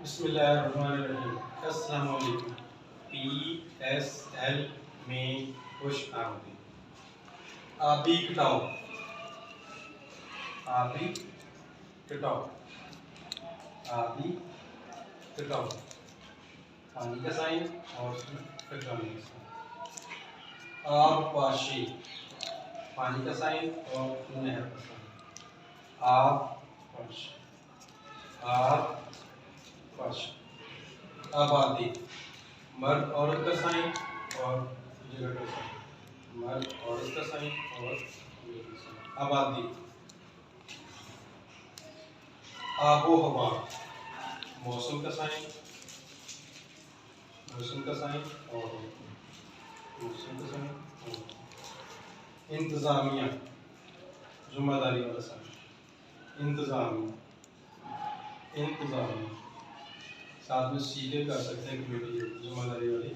बिस्मिल्लाहिर्रहमानिर्रहीम। अस्सलाम वालेकुम। PSL में खुश आमदीद। आबी कटाओ, आबी कटाओ, आबी कटाओ। पानी का साइन और उसमें कटाने का साइन। आब पाशी, पानी का साइन और नहर का साइन। आब पाशी, आब पाशी। आबादी, मर्द औरत का साइन और जगह का साइन। मर्द औरत का साइन और जगह का साइन। आबादी। आबो हवा, मौसम का साइन, मौसम का साइन और मौसम का साइन और इंतजामिया, जिम्मेदारी वाला साइन। इंतजामिया, इंतजामिया। साथ में सीधे कर सकते हैं कमेटी जिम्मेदारी वाली।